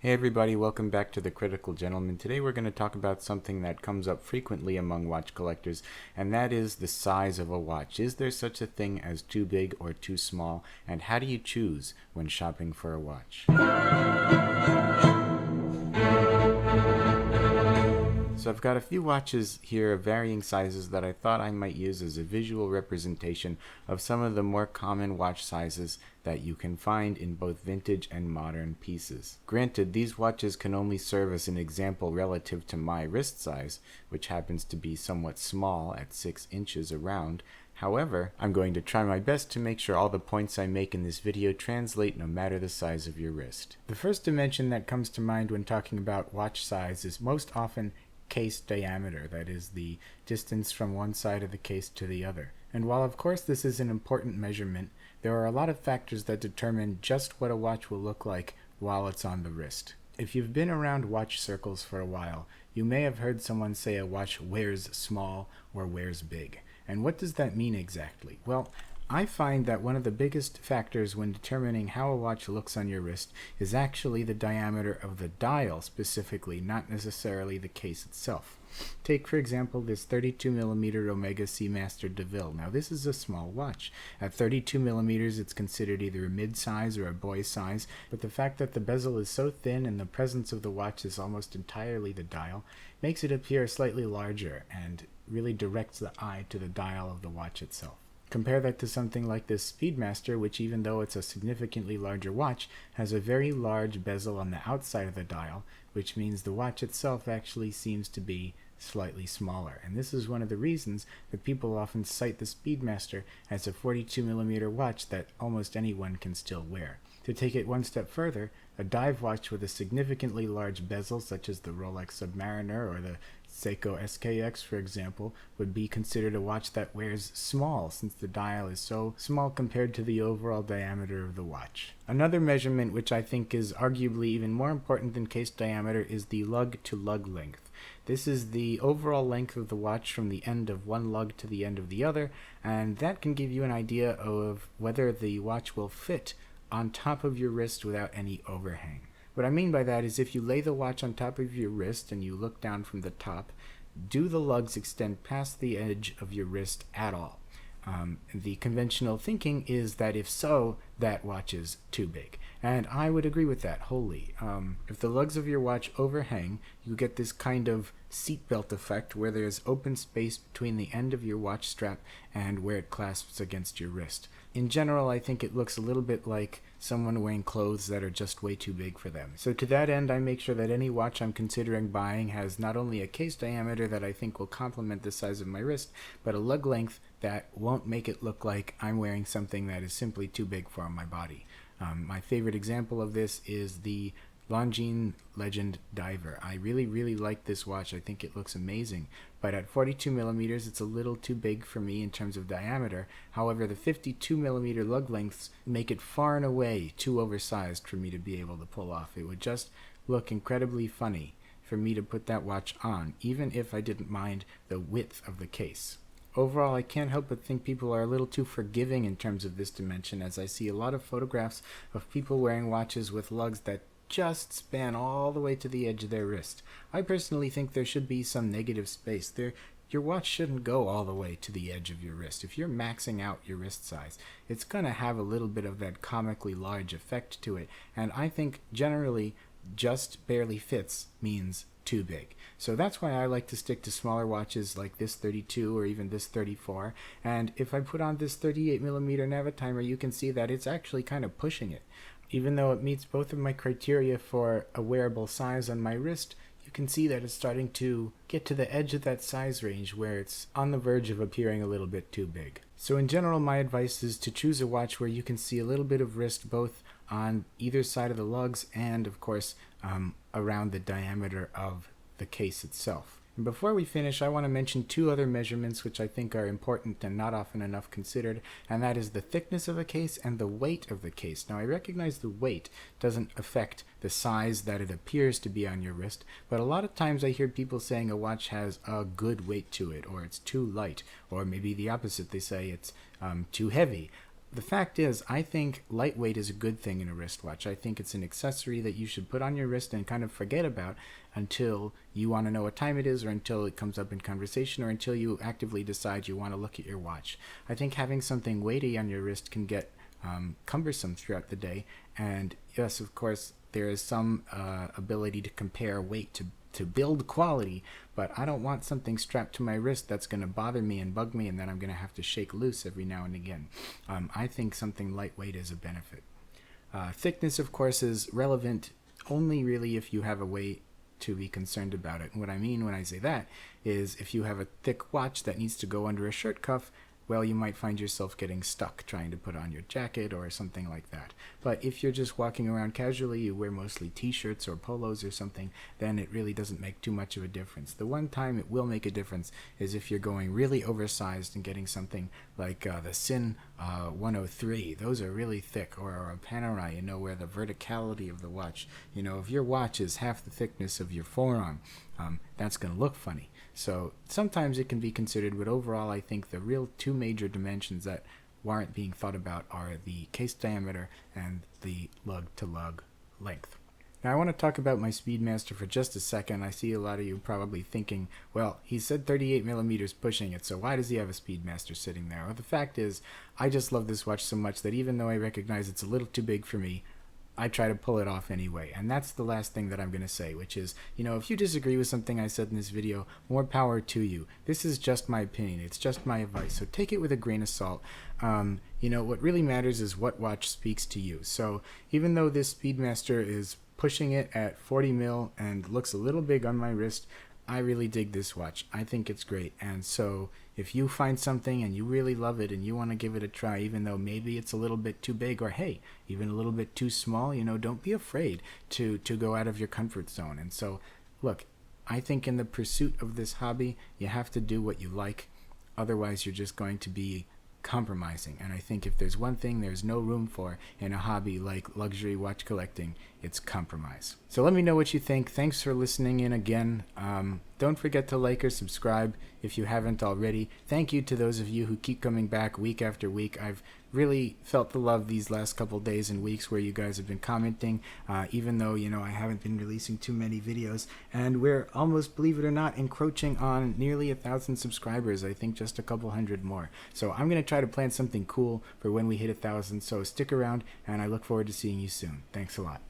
Hey everybody, welcome back to The Critical Gentleman. Today we're going to talk about something that comes up frequently among watch collectors, and that is the size of a watch. Is there such a thing as too big or too small, and how do you choose when shopping for a watch? So I've got a few watches here of varying sizes that I thought I might use as a visual representation of some of the more common watch sizes that you can find in both vintage and modern pieces. Granted, these watches can only serve as an example relative to my wrist size, which happens to be somewhat small at 6 inches around. However, I'm going to try my best to make sure all the points I make in this video translate no matter the size of your wrist. The first dimension that comes to mind when talking about watch size is most often case diameter, that is, the distance from one side of the case to the other. And while of course this is an important measurement, there are a lot of factors that determine just what a watch will look like while it's on the wrist. If you've been around watch circles for a while, you may have heard someone say a watch wears small or wears big. And what does that mean exactly? Well, I find that one of the biggest factors when determining how a watch looks on your wrist is actually the diameter of the dial specifically, not necessarily the case itself. Take, for example, this 32mm Omega Seamaster DeVille. Now, this is a small watch. At 32mm, it's considered either a mid-size or a boy size, but the fact that the bezel is so thin and the presence of the watch is almost entirely the dial makes it appear slightly larger and really directs the eye to the dial of the watch itself. Compare that to something like this Speedmaster, which even though it's a significantly larger watch, has a very large bezel on the outside of the dial, which means the watch itself actually seems to be slightly smaller. And this is one of the reasons that people often cite the Speedmaster as a 42mm watch that almost anyone can still wear. To take it one step further, a dive watch with a significantly large bezel, such as the Rolex Submariner or the Seiko SKX, for example, would be considered a watch that wears small, since the dial is so small compared to the overall diameter of the watch. Another measurement which I think is arguably even more important than case diameter is the lug-to-lug length. This is the overall length of the watch from the end of one lug to the end of the other, and that can give you an idea of whether the watch will fit on top of your wrist without any overhang. What I mean by that is if you lay the watch on top of your wrist and you look down from the top, do the lugs extend past the edge of your wrist at all? The conventional thinking is that if so, that watch is too big. And I would agree with that wholly. If the lugs of your watch overhang, you get this kind of seatbelt effect where there's open space between the end of your watch strap and where it clasps against your wrist. In general, I think it looks a little bit like someone wearing clothes that are just way too big for them. So to that end, I make sure that any watch I'm considering buying has not only a case diameter that I think will complement the size of my wrist, but a lug length that won't make it look like I'm wearing something that is simply too big for my body. My favorite example of this is the Longines Legend Diver. I really like this watch. I think it looks amazing, but at 42mm it's a little too big for me in terms of diameter. However, the 52mm lug lengths make it far and away too oversized for me to be able to pull off. It would just look incredibly funny for me to put that watch on, even if I didn't mind the width of the case. Overall, I can't help but think people are a little too forgiving in terms of this dimension, as I see a lot of photographs of people wearing watches with lugs that just span all the way to the edge of their wrist. I personally think there should be some negative space there. Your watch shouldn't go all the way to the edge of your wrist. If you're maxing out your wrist size, it's going to have a little bit of that comically large effect to it, and I think generally just barely fits means too big. So that's why I like to stick to smaller watches like this 32 or even this 34, and if I put on this 38mm Navitimer, you can see that it's actually kind of pushing it. Even though it meets both of my criteria for a wearable size on my wrist, you can see that it's starting to get to the edge of that size range where it's on the verge of appearing a little bit too big. So in general, my advice is to choose a watch where you can see a little bit of wrist both on either side of the lugs and, of course, around the diameter of the case itself. And before we finish, I want to mention two other measurements which I think are important and not often enough considered, and that is the thickness of a case and the weight of the case. Now, I recognize the weight doesn't affect the size that it appears to be on your wrist, but a lot of times I hear people saying a watch has a good weight to it, or it's too light, or maybe the opposite, they say it's too heavy. the fact is, I think lightweight is a good thing in a wristwatch. I think it's an accessory that you should put on your wrist and kind of forget about until you want to know what time it is, or until it comes up in conversation, or until you actively decide you want to look at your watch. I think having something weighty on your wrist can get cumbersome throughout the day. And yes, of course, there is some ability to compare weight to build quality, but I don't want something strapped to my wrist that's going to bother me and bug me, and then I'm going to have to shake loose every now and again. I think something lightweight is a benefit. Thickness, of course, is relevant only really if you have a way to be concerned about it. And what I mean when I say that is if you have a thick watch that needs to go under a shirt cuff, well, you might find yourself getting stuck trying to put on your jacket or something like that. But if you're just walking around casually, you wear mostly t-shirts or polos or something, then it really doesn't make too much of a difference. The one time it will make a difference is if you're going really oversized and getting something like the Sin 103. Those are really thick, or a Panerai, where the verticality of the watch, if your watch is half the thickness of your forearm, that's going to look funny. So sometimes it can be considered, but overall I think the real two major dimensions that warrant being thought about are the case diameter and the lug-to-lug length. Now I want to talk about my Speedmaster for just a second. I see a lot of you probably thinking, well, he said 38 millimeters pushing it, so why does he have a Speedmaster sitting there? Well, the fact is, I just love this watch so much that even though I recognize it's a little too big for me, I try to pull it off anyway. And that's the last thing that I'm going to say, which is, if you disagree with something I said in this video, more power to you. This is just my opinion. It's just my advice. So take it with a grain of salt. What really matters is what watch speaks to you. So even though this Speedmaster is pushing it at 40 mil and looks a little big on my wrist, I really dig this watch. I think it's great. And so if you find something and you really love it and you want to give it a try, even though maybe it's a little bit too big, or hey, even a little bit too small, don't be afraid to go out of your comfort zone. And so, look, I think in the pursuit of this hobby, you have to do what you like. Otherwise, you're just going to be compromising. And I think if there's one thing there's no room for in a hobby like luxury watch collecting, it's compromise. So let me know what you think. Thanks for listening in again. Don't forget to like or subscribe if you haven't already. Thank you to those of you who keep coming back week after week. I've really felt the love these last couple days and weeks where you guys have been commenting, even though I haven't been releasing too many videos, and we're almost, believe it or not, encroaching on nearly 1,000 subscribers. I think just a couple hundred more. So I'm going to try to plan something cool for when we hit 1,000, so stick around and I look forward to seeing you soon. Thanks a lot.